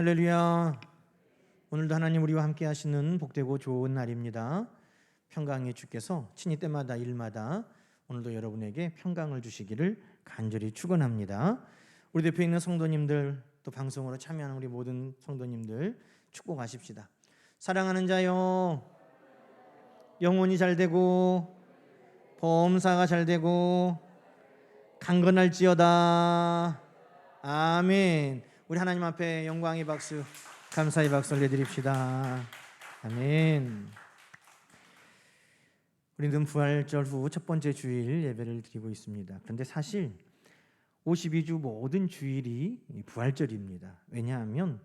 할렐루야. 오늘도 하나님 우리와 함께 하시는 복되고 좋은 날입니다. 평강의 주께서 친히 때마다 일마다 오늘도 여러분에게 평강을 주시기를 간절히 축원합니다. 우리 대표에 있는 성도님들, 또 방송으로 참여하는 우리 모든 성도님들 축복하십시다. 사랑하는 자요, 영혼이 잘 되고 범사가 잘 되고 강건할지어다. 아멘. 우리 하나님 앞에 영광의 박수, 감사의 박수 올려드립시다. 아멘. 우리는 부활절 후 첫 번째 주일 예배를 드리고 있습니다. 그런데 사실 52주 모든 주일이 부활절입니다. 왜냐하면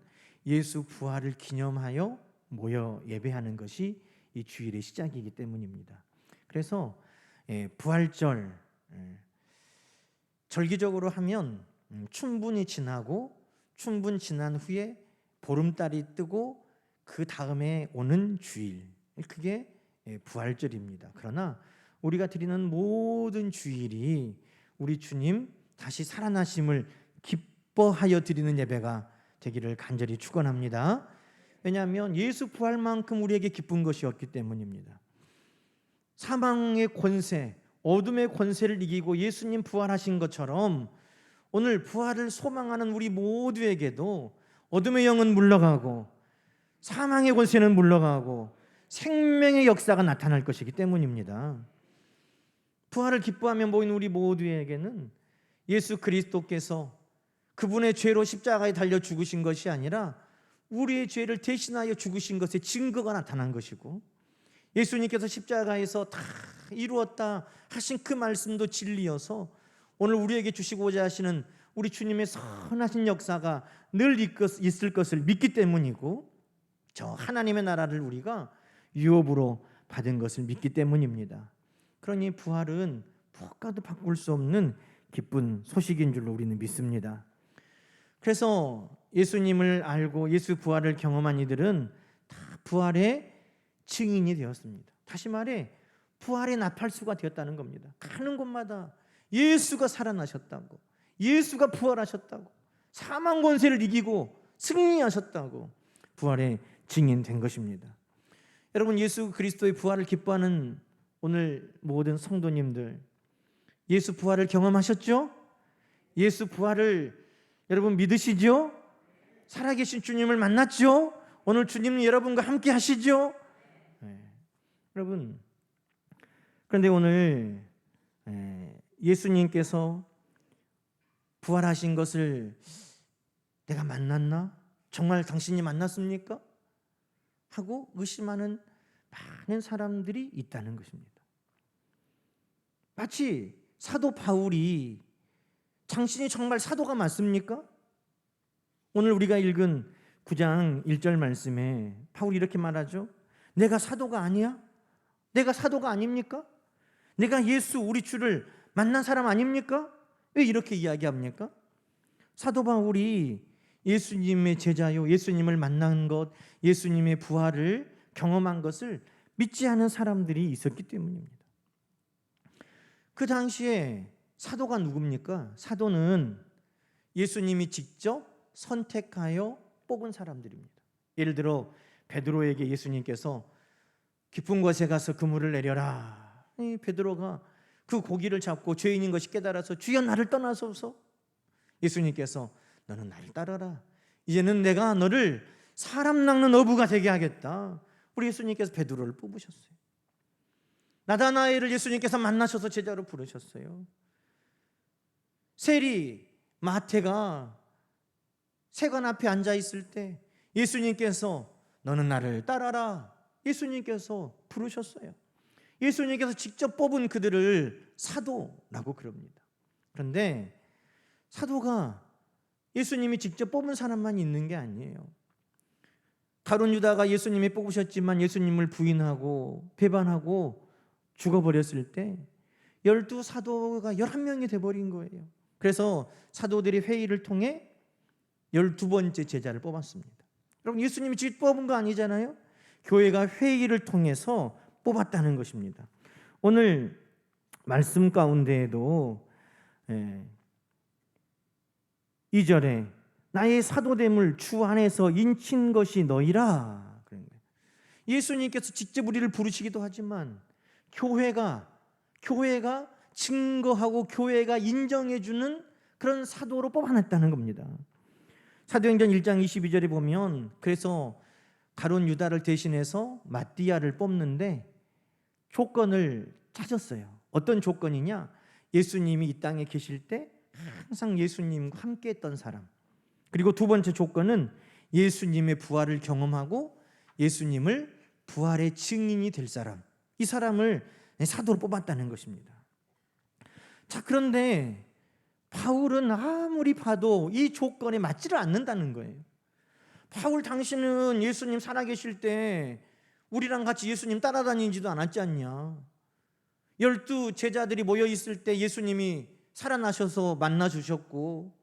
예수 부활을 기념하여 모여 예배하는 것이 이 주일의 시작이기 때문입니다. 그래서 부활절 절기적으로 하면 춘분이 지나고 춘분 지난 후에 보름달이 뜨고 그 다음에 오는 주일, 그게 부활절입니다. 그러나 우리가 드리는 모든 주일이 우리 주님 다시 살아나심을 기뻐하여 드리는 예배가 되기를 간절히 축원합니다. 왜냐하면 예수 부활만큼 우리에게 기쁜 것이 없기 때문입니다. 사망의 권세, 어둠의 권세를 이기고 예수님 부활하신 것처럼 오늘 부활을 소망하는 우리 모두에게도 어둠의 영은 물러가고 사망의 권세는 물러가고 생명의 역사가 나타날 것이기 때문입니다. 부활을 기뻐하며 모인 우리 모두에게는 예수 그리스도께서 그분의 죄로 십자가에 달려 죽으신 것이 아니라 우리의 죄를 대신하여 죽으신 것의 증거가 나타난 것이고, 예수님께서 십자가에서 다 이루었다 하신 그 말씀도 진리여서 오늘 우리에게 주시고자 하시는 우리 주님의 선하신 역사가 늘 있을 것을 믿기 때문이고, 저 하나님의 나라를 우리가 유업으로 받은 것을 믿기 때문입니다. 그러니 부활은 무엇과도 바꿀 수 없는 기쁜 소식인 줄로 우리는 믿습니다. 그래서 예수님을 알고 예수 부활을 경험한 이들은 다 부활의 증인이 되었습니다. 다시 말해 부활의 나팔수가 되었다는 겁니다. 가는 곳마다 예수가 살아나셨다고, 예수가 부활하셨다고, 사망 권세를 이기고 승리하셨다고 부활의 증인된 것입니다. 여러분, 예수 그리스도의 부활을 기뻐하는 오늘 모든 성도님들, 예수 부활을 경험하셨죠? 예수 부활을 여러분 믿으시죠? 살아계신 주님을 만났죠? 오늘 주님은 여러분과 함께 하시죠? 여러분, 그런데 오늘 예수님께서 부활하신 것을 내가 만났나? 정말 당신이 만났습니까? 하고 의심하는 많은 사람들이 있다는 것입니다. 마치 사도 바울이 당신이 정말 사도가 맞습니까? 오늘 우리가 읽은 9장 1절 말씀에 바울이 이렇게 말하죠. 내가 사도가 아니야? 내가 사도가 아닙니까? 내가 예수 우리 주를 만난 사람 아닙니까? 왜 이렇게 이야기합니까? 사도 바울이 예수님의 제자요, 예수님을 만난 것, 예수님의 부활을 경험한 것을 믿지 않은 사람들이 있었기 때문입니다. 그 당시에 사도가 누굽니까? 사도는 예수님이 직접 선택하여 뽑은 사람들입니다. 예를 들어 베드로에게 예수님께서 깊은 곳에 가서 그물을 내려라. 베드로가 그 고기를 잡고 죄인인 것이 깨달아서 주여 나를 떠나소서. 예수님께서 너는 나를 따라라. 이제는 내가 너를 사람 낚는 어부가 되게 하겠다. 우리 예수님께서 베드로를 뽑으셨어요. 나다나엘을 예수님께서 만나셔서 제자로 부르셨어요. 세리 마태가 세관 앞에 앉아 있을 때 예수님께서 너는 나를 따라라. 예수님께서 부르셨어요. 예수님께서 직접 뽑은 그들을 사도라고 그럽니다. 그런데 사도가 예수님이 직접 뽑은 사람만 있는 게 아니에요. 가룟 유다가 예수님이 뽑으셨지만 예수님을 부인하고 배반하고 죽어버렸을 때 12사도가 11명이 돼버린 거예요. 그래서 사도들이 회의를 통해 12번째 제자를 뽑았습니다. 여러분, 예수님이 직접 뽑은 거 아니잖아요. 교회가 회의를 통해서 뽑았다는 것입니다. 오늘 말씀 가운데에도 2절에 나의 사도됨을 주 안에서 인친 것이 너희라. 예수님께서 직접 우리를 부르시기도 하지만 교회가 증거하고 교회가 인정해주는 그런 사도로 뽑아냈다는 겁니다. 사도행전 1장 22절에 보면 그래서 가룟 유다를 대신해서 마띠아를 뽑는데 조건을 찾았어요. 어떤 조건이냐? 예수님이 이 땅에 계실 때 항상 예수님과 함께 했던 사람. 그리고 두 번째 조건은 예수님의 부활을 경험하고 예수님을 부활의 증인이 될 사람. 이 사람을 사도로 뽑았다는 것입니다. 자, 그런데 바울은 아무리 봐도 이 조건에 맞지를 않는다는 거예요. 바울, 당신은 예수님 살아계실 때 우리랑 같이 예수님 따라다니지도 않았지 않냐? 12 제자들이 모여 있을 때 예수님이 살아나셔서 만나 주셨고,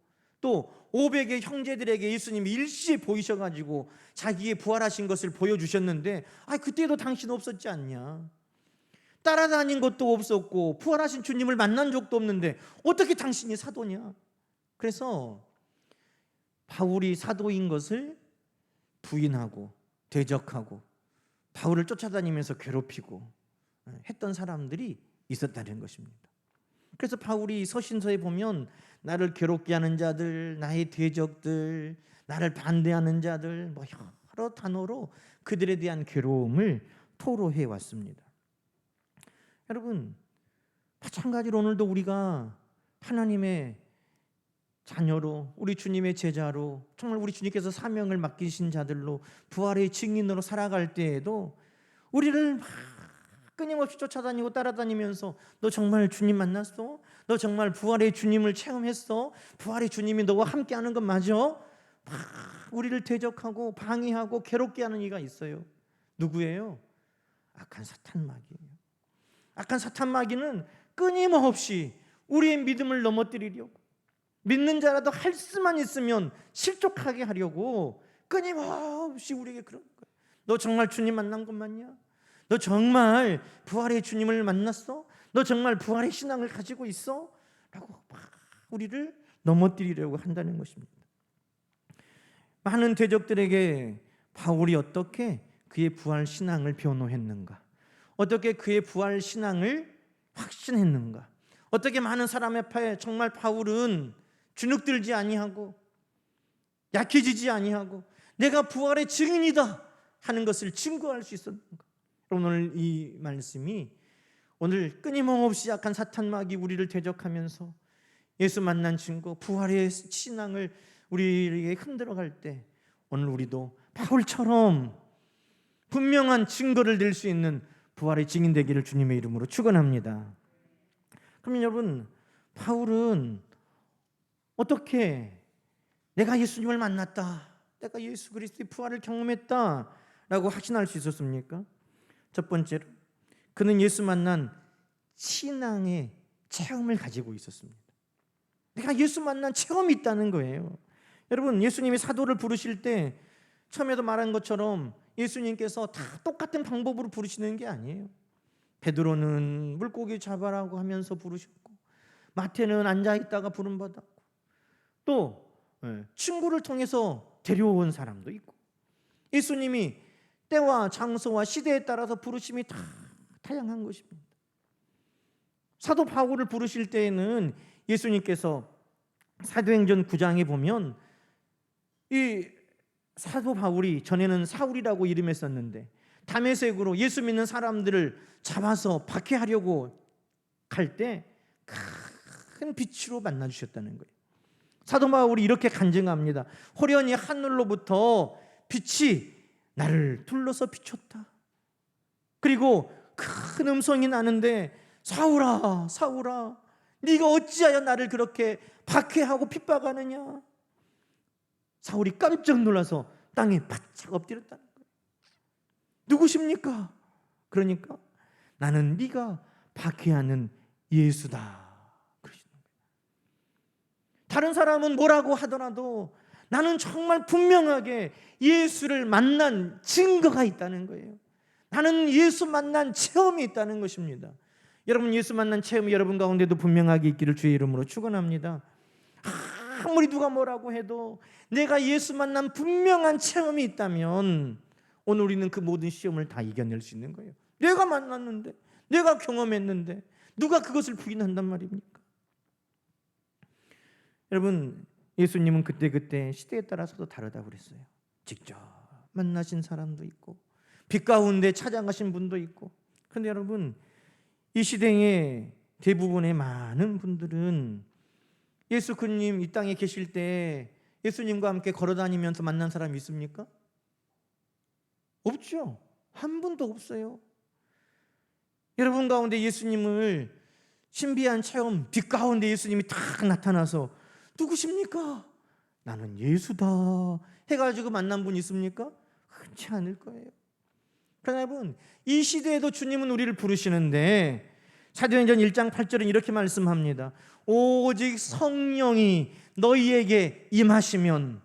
또 500의 형제들에게 예수님이 일시에 보이셔가지고 자기의 부활하신 것을 보여주셨는데, 그때도 당신 없었지 않냐? 따라다닌 것도 없었고 부활하신 주님을 만난 적도 없는데 어떻게 당신이 사도냐? 그래서 바울이 사도인 것을 부인하고 대적하고 바울을 쫓아다니면서 괴롭히고 했던 사람들이 있었다는 것입니다. 그래서 바울이 서신서에 보면 나를 괴롭게 하는 자들, 나의 대적들, 나를 반대하는 자들, 여러 단어로 그들에 대한 괴로움을 토로해 왔습니다. 여러분, 마찬가지로 오늘도 우리가 하나님의 자녀로, 우리 주님의 제자로, 정말 우리 주님께서 사명을 맡기신 자들로 부활의 증인으로 살아갈 때에도 우리를 막 끊임없이 쫓아다니고 따라다니면서 너 정말 주님 만났어? 너 정말 부활의 주님을 체험했어? 부활의 주님이 너와 함께하는 건 맞아? 막 우리를 대적하고 방해하고 괴롭게 하는 이가 있어요. 누구예요? 악한 사탄 마귀예요. 악한 사탄 마귀는 끊임없이 우리의 믿음을 넘어뜨리려고, 믿는 자라도 할 수만 있으면 실족하게 하려고 끊임없이 우리에게 그러는 거예요. 너 정말 주님 만난 것 맞냐? 너 정말 부활의 주님을 만났어? 너 정말 부활의 신앙을 가지고 있어? 라고 막 우리를 넘어뜨리려고 한다는 것입니다. 많은 대적들에게 바울이 어떻게 그의 부활 신앙을 변호했는가? 어떻게 그의 부활 신앙을 확신했는가? 어떻게 많은 사람 앞에 정말 바울은 주눅들지 아니하고 약해지지 아니하고 내가 부활의 증인이다 하는 것을 증거할 수 있었는가? 오늘 이 말씀이 오늘 끊임없이 약한 사탄 마귀 우리를 대적하면서 예수 만난 증거, 부활의 신앙을 우리에게 흔들어갈 때 오늘 우리도 바울처럼 분명한 증거를 낼 수 있는 부활의 증인 되기를 주님의 이름으로 축원합니다. 그러면 여러분, 바울은 어떻게 내가 예수님을 만났다, 내가 예수 그리스도의 부활을 경험했다 라고 확신할 수 있었습니까? 첫 번째로 그는 예수 만난 신앙의 체험을 가지고 있었습니다. 내가 예수 만난 체험이 있다는 거예요. 여러분, 예수님이 사도를 부르실 때 처음에도 말한 것처럼 예수님께서 다 똑같은 방법으로 부르시는 게 아니에요. 베드로는 물고기 잡아라고 하면서 부르셨고, 마태는 앉아있다가 부름받았고, 또 친구를 통해서 데려온 사람도 있고, 예수님이 때와 장소와 시대에 따라서 부르심이 다 다양한 것입니다. 사도 바울을 부르실 때에는 예수님께서 사도행전 9장에 보면 이 사도 바울이 전에는 사울이라고 이름했었는데 다메섹으로 예수 믿는 사람들을 잡아서 박해하려고 갈 때 큰 빛으로 만나 주셨다는 거예요. 사도 바울이 이렇게 간증합니다. 호련히 하늘로부터 빛이 나를 둘러서 비췄다. 그리고 큰 음성이 나는데 사울아, 사울아, 네가 어찌하여 나를 그렇게 박해하고 핍박하느냐? 사울이 깜짝 놀라서 땅에 바짝 엎드렸다는 거예요. 누구십니까? 그러니까 나는 네가 박해하는 예수다. 그러시는 거예요. 다른 사람은 뭐라고 하더라도 나는 정말 분명하게 예수를 만난 증거가 있다는 거예요. 나는 예수 만난 체험이 있다는 것입니다. 여러분, 예수 만난 체험이 여러분 가운데도 분명하게 있기를 주의 이름으로 축원합니다. 아무리 누가 뭐라고 해도 내가 예수 만난 분명한 체험이 있다면 오늘 우리는 그 모든 시험을 다 이겨낼 수 있는 거예요. 내가 만났는데, 내가 경험했는데 누가 그것을 부인한단 말입니까? 여러분, 예수님은 그때 시대에 따라서도 다르다고 그랬어요. 직접 만나신 사람도 있고 빛 가운데 찾아가신 분도 있고. 그런데 여러분, 이 시대의 대부분의 많은 분들은 예수 그님 이 땅에 계실 때 예수님과 함께 걸어다니면서 만난 사람이 있습니까? 없죠. 한 분도 없어요. 여러분 가운데 예수님을 신비한 체험, 빛 가운데 예수님이 딱 나타나서 누구십니까? 나는 예수다 해가지고 만난 분 있습니까? 흔치 않을 거예요. 그러나 여러분, 이 시대에도 주님은 우리를 부르시는데 사도행전 1장 8절은 이렇게 말씀합니다. 오직 성령이 너희에게 임하시면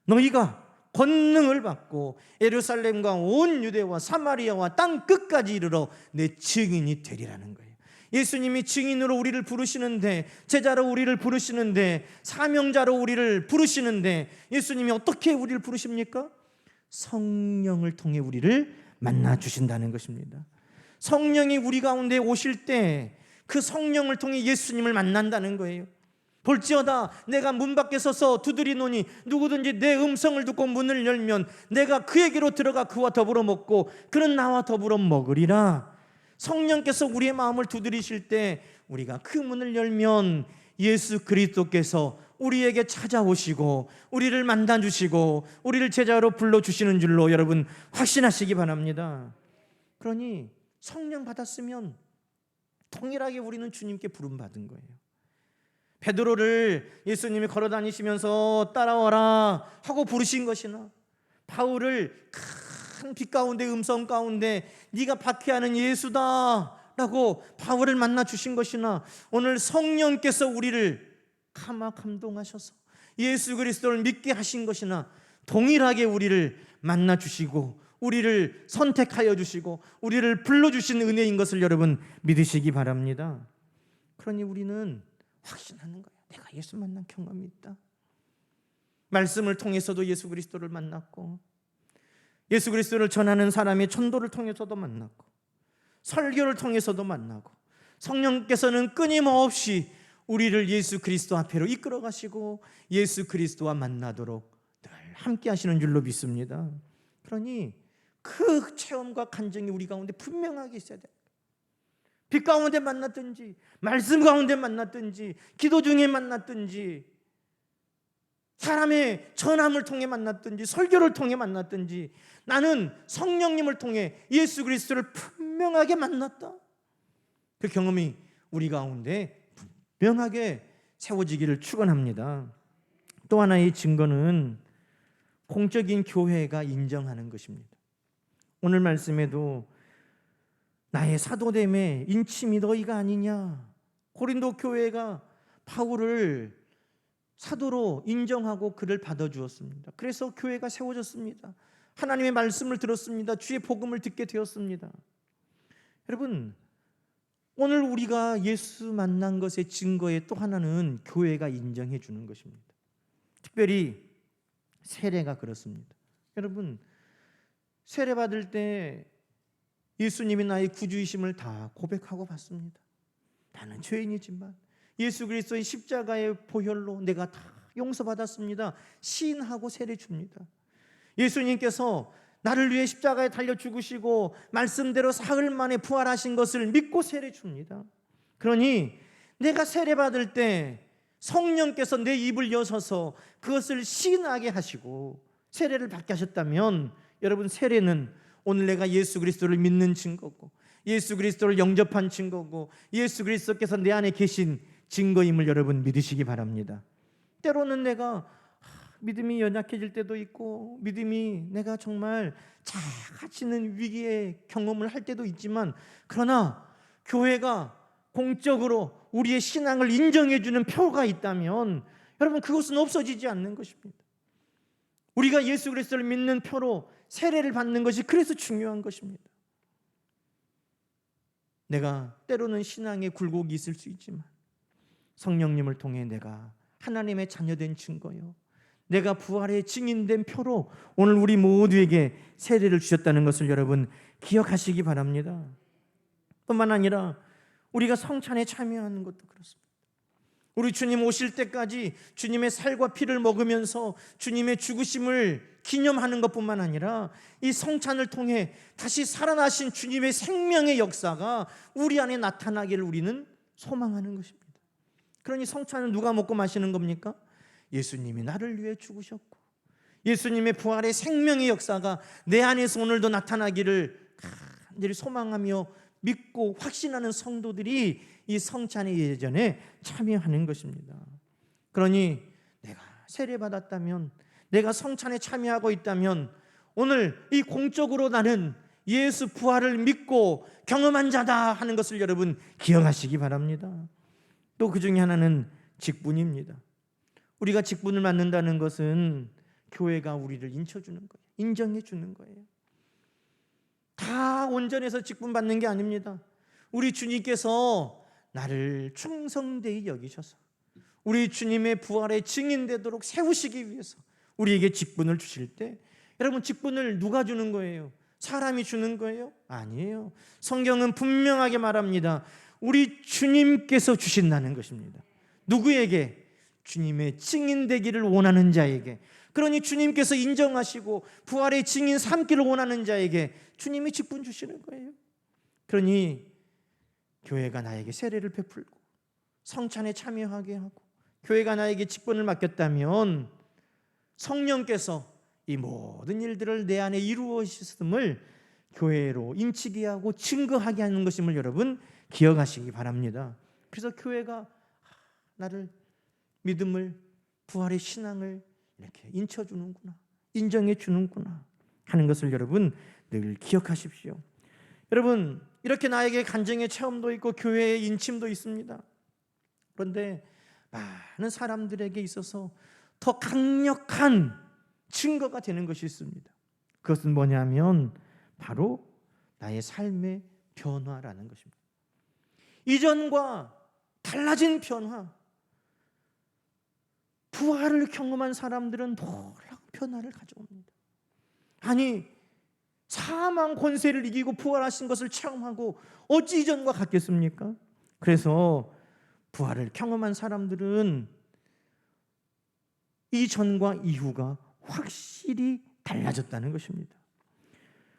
너희가 권능을 받고 예루살렘과 온 유대와 사마리아와 땅 끝까지 이르러 내 증인이 되리라는 거예요. 예수님이 증인으로 우리를 부르시는데, 제자로 우리를 부르시는데, 사명자로 우리를 부르시는데 예수님이 어떻게 우리를 부르십니까? 성령을 통해 우리를 만나 주신다는 것입니다. 성령이 우리 가운데 오실 때 그 성령을 통해 예수님을 만난다는 거예요. 볼지어다 내가 문 밖에 서서 두드리노니 누구든지 내 음성을 듣고 문을 열면 내가 그에게로 들어가 그와 더불어 먹고 그는 나와 더불어 먹으리라. 성령께서 우리의 마음을 두드리실 때 우리가 그 문을 열면 예수 그리스도께서 우리에게 찾아오시고 우리를 만나주시고 우리를 제자로 불러주시는 줄로 여러분 확신하시기 바랍니다. 그러니 성령 받았으면 동일하게 우리는 주님께 부름받은 거예요. 베드로를 예수님이 걸어다니시면서 따라와라 하고 부르신 것이나, 바울을 큰 빛 가운데 음성 가운데 네가 박해하는 예수다 라고 바울을 만나 주신 것이나, 오늘 성령께서 우리를 감동하셔서 예수 그리스도를 믿게 하신 것이나 동일하게 우리를 만나 주시고 우리를 선택하여 주시고 우리를 불러주신 은혜인 것을 여러분 믿으시기 바랍니다. 그러니 우리는 확신하는 거예요. 내가 예수 만난 경험이 있다. 말씀을 통해서도 예수 그리스도를 만났고, 예수 그리스도를 전하는 사람의 전도를 통해서도 만났고, 설교를 통해서도 만나고, 성령께서는 끊임없이 우리를 예수 그리스도 앞에로 이끌어 가시고 예수 그리스도와 만나도록 늘 함께 하시는 줄로 믿습니다. 그러니 그 체험과 간증이 우리 가운데 분명하게 있어야 돼요. 빛 가운데 만났든지 말씀 가운데 만났든지 기도 중에 만났든지 사람의 전함을 통해 만났든지 설교를 통해 만났든지 나는 성령님을 통해 예수 그리스도를 분명하게 만났다. 그 경험이 우리 가운데 분명하게 세워지기를 축원합니다. 또 하나의 증거는 공적인 교회가 인정하는 것입니다. 오늘 말씀에도 나의 사도됨의 인침이 너희가 아니냐, 고린도 교회가 바울을 사도로 인정하고 그를 받아주었습니다. 그래서 교회가 세워졌습니다. 하나님의 말씀을 들었습니다. 주의 복음을 듣게 되었습니다. 여러분, 오늘 우리가 예수 만난 것의 증거의 또 하나는 교회가 인정해 주는 것입니다. 특별히 세례가 그렇습니다. 여러분, 세례 받을 때 예수님이 나의 구주이심을 다 고백하고 받습니다. 나는 죄인이지만 예수 그리스도의 십자가의 보혈로 내가 다 용서받았습니다. 시인하고 세례 줍니다. 예수님께서 나를 위해 십자가에 달려 죽으시고 말씀대로 사흘 만에 부활하신 것을 믿고 세례 줍니다. 그러니 내가 세례 받을 때 성령께서 내 입을 여셔서 그것을 시인하게 하시고 세례를 받게 하셨다면, 여러분, 세례는 오늘 내가 예수 그리스도를 믿는 증거고 예수 그리스도를 영접한 증거고 예수 그리스도께서 내 안에 계신 증거임을 여러분 믿으시기 바랍니다. 때로는 내가 믿음이 연약해질 때도 있고 믿음이 내가 정말 작아지는 위기의 경험을 할 때도 있지만, 그러나 교회가 공적으로 우리의 신앙을 인정해 주는 표가 있다면 여러분 그것은 없어지지 않는 것입니다. 우리가 예수 그리스도를 믿는 표로 세례를 받는 것이 그래서 중요한 것입니다. 내가 때로는 신앙에 굴곡이 있을 수 있지만 성령님을 통해 내가 하나님의 자녀된 증거요. 내가 부활의 증인된 표로 오늘 우리 모두에게 세례를 주셨다는 것을 여러분 기억하시기 바랍니다. 뿐만 아니라 우리가 성찬에 참여하는 것도 그렇습니다. 우리 주님 오실 때까지 주님의 살과 피를 먹으면서 주님의 죽으심을 기념하는 것뿐만 아니라 이 성찬을 통해 다시 살아나신 주님의 생명의 역사가 우리 안에 나타나기를 우리는 소망하는 것입니다. 그러니 성찬은 누가 먹고 마시는 겁니까? 예수님이 나를 위해 죽으셨고 예수님의 부활의 생명의 역사가 내 안에서 오늘도 나타나기를 간절히 소망하며 믿고 확신하는 성도들이 이 성찬의 예전에 참여하는 것입니다. 그러니 내가 세례받았다면, 내가 성찬에 참여하고 있다면 오늘 이 공적으로 나는 예수 부활을 믿고 경험한 자다 하는 것을 여러분 기억하시기 바랍니다. 또 그 중에 하나는 직분입니다. 우리가 직분을 맡는다는 것은 교회가 우리를 인쳐주는 거예요. 인정해 주는 거예요. 다 온전해서 직분 받는 게 아닙니다. 우리 주님께서 나를 충성되이 여기셔서 우리 주님의 부활의 증인되도록 세우시기 위해서 우리에게 직분을 주실 때, 여러분 직분을 누가 주는 거예요? 사람이 주는 거예요? 아니에요. 성경은 분명하게 말합니다. 우리 주님께서 주신다는 것입니다. 누구에게? 주님의 증인되기를 원하는 자에게. 그러니 주님께서 인정하시고 부활의 증인 삼기를 원하는 자에게 주님이 직분 주시는 거예요. 그러니 교회가 나에게 세례를 베풀고 성찬에 참여하게 하고 교회가 나에게 직분을 맡겼다면 성령께서 이 모든 일들을 내 안에 이루어졌음을 교회로 인치게 하고 증거하게 하는 것임을 여러분 기억하시기 바랍니다. 그래서 교회가 나를 믿음을, 부활의 신앙을 이렇게 인쳐주는구나, 인정해 주는구나 하는 것을 여러분 늘 기억하십시오. 여러분 이렇게 나에게 간증의 체험도 있고 교회의 인침도 있습니다. 그런데 많은 사람들에게 있어서 더 강력한 증거가 되는 것이 있습니다. 그것은 뭐냐면 바로 나의 삶의 변화라는 것입니다. 이전과 달라진 변화. 부활을 경험한 사람들은 놀라운 변화를 가져옵니다. 아니 사망 권세를 이기고 부활하신 것을 체험하고 어찌 이전과 같겠습니까? 그래서 부활을 경험한 사람들은 이전과 이후가 확실히 달라졌다는 것입니다.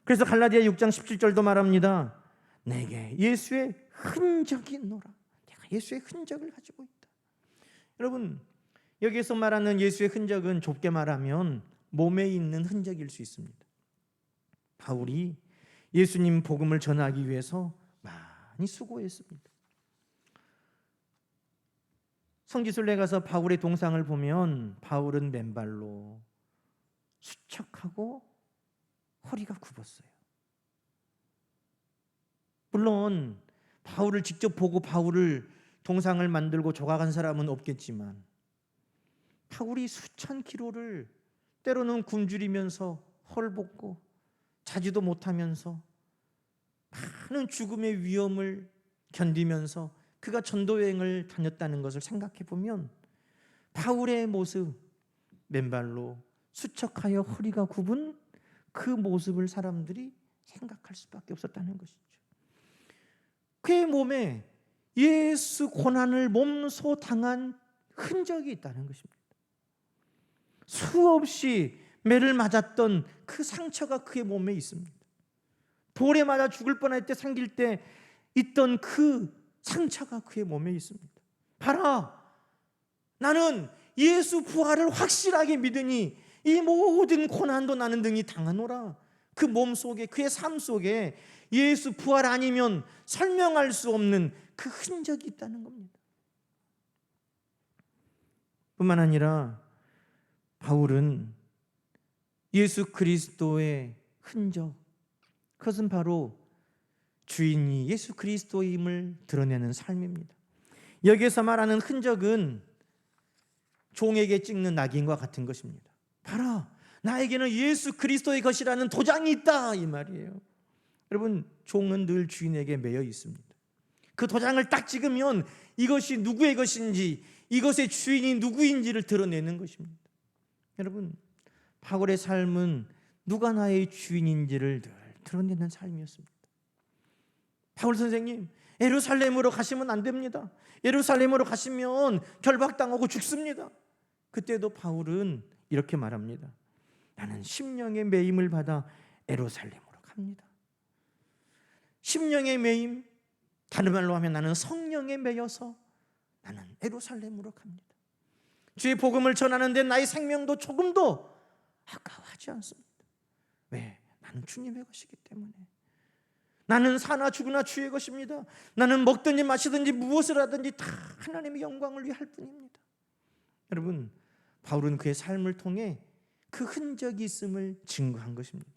그래서 갈라디아 6장 17절도 말합니다. 내게 예수의 흔적이 있노라. 내가 예수의 흔적을 가지고 있다. 여러분 여기에서 말하는 예수의 흔적은 좁게 말하면 몸에 있는 흔적일 수 있습니다. 바울이 예수님 복음을 전하기 위해서 많이 수고했습니다. 성지순례 가서 바울의 동상을 보면 바울은 맨발로 수척하고 허리가 굽었어요. 물론 바울을 직접 보고 바울을 동상을 만들고 조각한 사람은 없겠지만 바울이 수천 킬로를 때로는 굶주리면서 헐벗고 자지도 못하면서 많은 죽음의 위험을 견디면서 그가 전도여행을 다녔다는 것을 생각해 보면 바울의 모습, 맨발로 수척하여 허리가 굽은 그 모습을 사람들이 생각할 수밖에 없었다는 것이죠. 그의 몸에 예수 고난을 몸소 당한 흔적이 있다는 것입니다. 수없이 매를 맞았던 그 상처가 그의 몸에 있습니다. 돌에 맞아 죽을 뻔할 때 생길 때 있던 그 상처가 그의 몸에 있습니다. 봐라, 나는 예수 부활을 확실하게 믿으니 이 모든 고난도 나는 등이 당하노라. 그 몸 속에, 그의 삶 속에 예수 부활 아니면 설명할 수 없는 그 흔적이 있다는 겁니다. 뿐만 아니라 바울은 예수 그리스도의 흔적, 그것은 바로 주인이 예수 그리스도임을 드러내는 삶입니다. 여기에서 말하는 흔적은 종에게 찍는 낙인과 같은 것입니다. 봐라, 나에게는 예수 그리스도의 것이라는 도장이 있다, 이 말이에요. 여러분, 종은 늘 주인에게 매여 있습니다. 그 도장을 딱 찍으면 이것이 누구의 것인지, 이것의 주인이 누구인지를 드러내는 것입니다. 여러분, 바울의 삶은 누가 나의 주인인지를 늘 드러내는 삶이었습니다. 바울 선생님, 예루살렘으로 가시면 안 됩니다. 예루살렘으로 가시면 결박당하고 죽습니다. 그때도 바울은 이렇게 말합니다. 나는 심령의 매임을 받아 예루살렘으로 갑니다. 심령의 매임, 다른 말로 하면 나는 성령에 매여서 나는 예루살렘으로 갑니다. 주의 복음을 전하는데 나의 생명도 조금도 아까워하지 않습니다. 왜? 나는 주님의 것이기 때문에. 나는 사나 죽으나 주의 것입니다. 나는 먹든지 마시든지 무엇을 하든지 다 하나님의 영광을 위해 할 뿐입니다. 여러분, 바울은 그의 삶을 통해 그 흔적이 있음을 증거한 것입니다.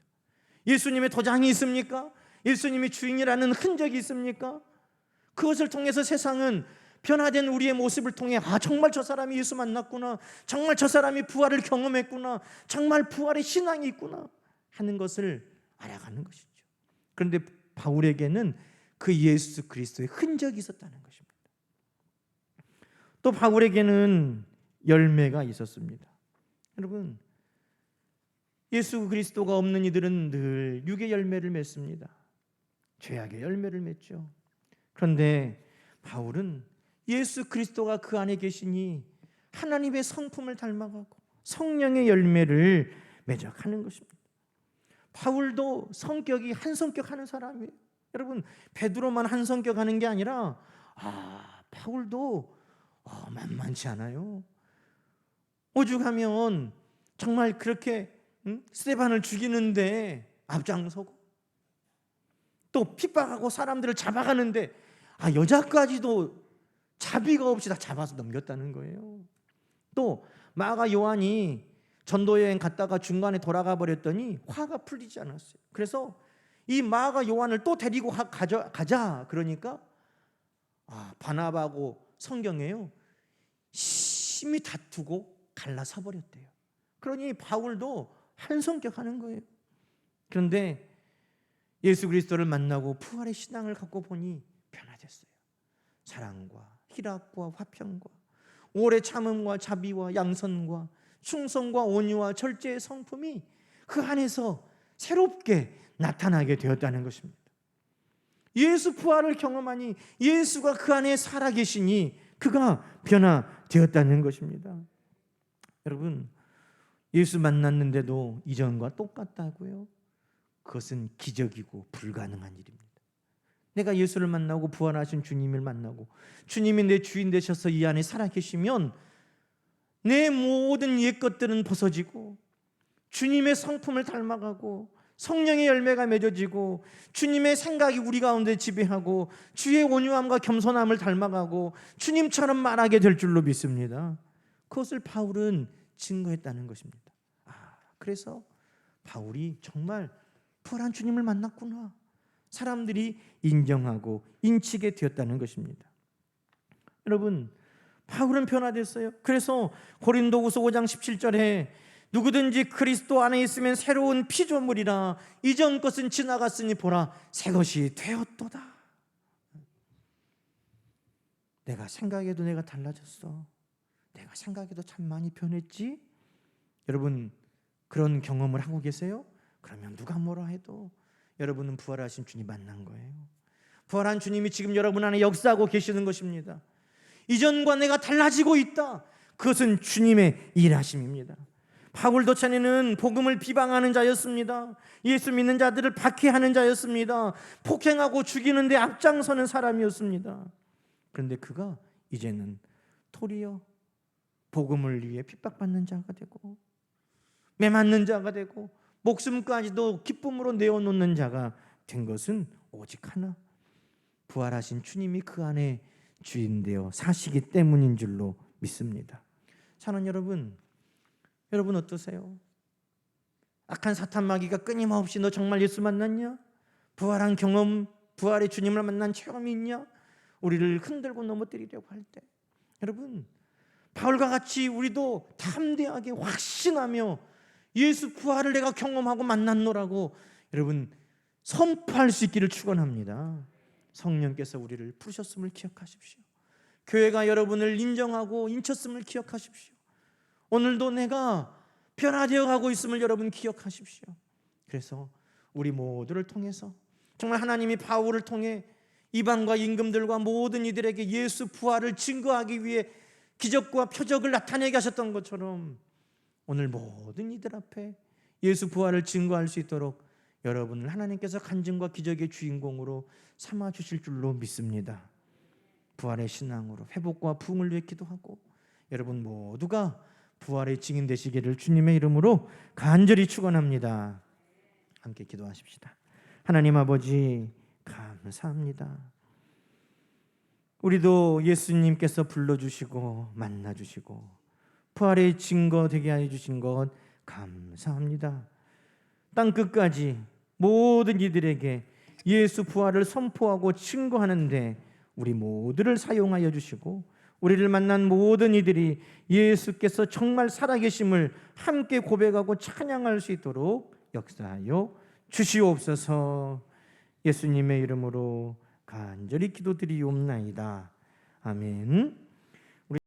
예수님의 도장이 있습니까? 예수님이 주인이라는 흔적이 있습니까? 그것을 통해서 세상은 변화된 우리의 모습을 통해 정말 저 사람이 예수 만났구나, 정말 저 사람이 부활을 경험했구나, 정말 부활의 신앙이 있구나 하는 것을 알아가는 것이죠. 그런데 바울에게는 그 예수 그리스도의 흔적이 있었다는 것입니다. 또 바울에게는 열매가 있었습니다. 여러분, 예수 그리스도가 없는 이들은 늘 육의 열매를 맺습니다. 죄악의 열매를 맺죠. 그런데 바울은 예수 그리스도가 그 안에 계시니 하나님의 성품을 닮아가고 성령의 열매를 맺어가는 것입니다. 바울도 성격이 한 성격 하는 사람이에요. 여러분, 베드로만 한 성격 하는 게 아니라 바울도 만만치 않아요. 오죽하면 정말 그렇게 스데반을 죽이는데 앞장서고, 또 핍박하고 사람들을 잡아가는데 여자까지도 자비가 없이 다 잡아서 넘겼다는 거예요. 또 마가 요한이 전도여행 갔다가 중간에 돌아가 버렸더니 화가 풀리지 않았어요. 그래서 이 마가 요한을 또 데리고 가자 그러니까 바나바하고 성경에요, 심히 다투고 갈라서 버렸대요. 그러니 바울도 한 성격 하는 거예요. 그런데 예수 그리스도를 만나고 부활의 신앙을 갖고 보니 변화됐어요. 사랑과 희락과 화평과 오래 참음과 자비와 양선과 충성과 온유와 절제의 성품이 그 안에서 새롭게 나타나게 되었다는 것입니다. 예수 부활을 경험하니 예수가 그 안에 살아계시니 그가 변화되었다는 것입니다. 여러분, 예수 만났는데도 이전과 똑같다고요? 그것은 기적이고 불가능한 일입니다. 내가 예수를 만나고 부활하신 주님을 만나고 주님이 내 주인 되셔서 이 안에 살아계시면 내 모든 옛 것들은 벗어지고 주님의 성품을 닮아가고 성령의 열매가 맺어지고 주님의 생각이 우리 가운데 지배하고 주의 온유함과 겸손함을 닮아가고 주님처럼 말하게 될 줄로 믿습니다. 그것을 바울은 증거했다는 것입니다. 그래서 바울이 정말 부활한 주님을 만났구나, 사람들이 인정하고 인치게 되었다는 것입니다. 여러분, 바울은 변화됐어요. 그래서 고린도후서 5장 17절에 누구든지 그리스도 안에 있으면 새로운 피조물이라, 이전 것은 지나갔으니 보라 새 것이 되었도다. 내가 생각해도 내가 달라졌어. 내가 생각해도 참 많이 변했지. 여러분, 그런 경험을 하고 계세요? 그러면 누가 뭐라 해도 여러분은 부활하신 주님 만난 거예요. 부활한 주님이 지금 여러분 안에 역사하고 계시는 것입니다. 이전과 내가 달라지고 있다. 그것은 주님의 일하심입니다. 바울도 전에는 복음을 비방하는 자였습니다. 예수 믿는 자들을 박해하는 자였습니다. 폭행하고 죽이는 데 앞장서는 사람이었습니다. 그런데 그가 이제는 도리어 복음을 위해 핍박받는 자가 되고 매맞는 자가 되고 목숨까지도 기쁨으로 내어놓는 자가 된 것은 오직 하나, 부활하신 주님이 그 안에 주인 되어 사시기 때문인 줄로 믿습니다. 사는 여러분 어떠세요? 악한 사탄 마귀가 끊임없이 너 정말 예수 만났냐? 부활한 경험, 부활의 주님을 만난 체험이 있냐? 우리를 흔들고 넘어뜨리려고 할 때, 여러분, 바울과 같이 우리도 담대하게 확신하며 예수 부활을 내가 경험하고 만났노라고 여러분 선포할 수 있기를 축원합니다. 성령께서 우리를 부르셨음을 기억하십시오. 교회가 여러분을 인정하고 인쳤음을 기억하십시오. 오늘도 내가 변화되어 가고 있음을 여러분 기억하십시오. 그래서 우리 모두를 통해서 정말 하나님이 바울을 통해 이방과 임금들과 모든 이들에게 예수 부활을 증거하기 위해 기적과 표적을 나타내게 하셨던 것처럼 오늘 모든 이들 앞에 예수 부활을 증거할 수 있도록 여러분을 하나님께서 간증과 기적의 주인공으로 삼아 주실 줄로 믿습니다. 부활의 신앙으로 회복과 부흥을 위해 기도하고 여러분 모두가 부활의 증인 되시기를 주님의 이름으로 간절히 축원합니다. 함께 기도하십시다. 하나님 아버지 감사합니다. 우리도 예수님께서 불러주시고 만나주시고 부활의 증거 되게 해주신 것 감사합니다. 땅끝까지 모든 이들에게 예수 부활을 선포하고 증거하는데 우리 모두를 사용하여 주시고 우리를 만난 모든 이들이 예수께서 정말 살아계심을 함께 고백하고 찬양할 수 있도록 역사하여 주시옵소서. 예수님의 이름으로 간절히 기도드리옵나이다. 아멘.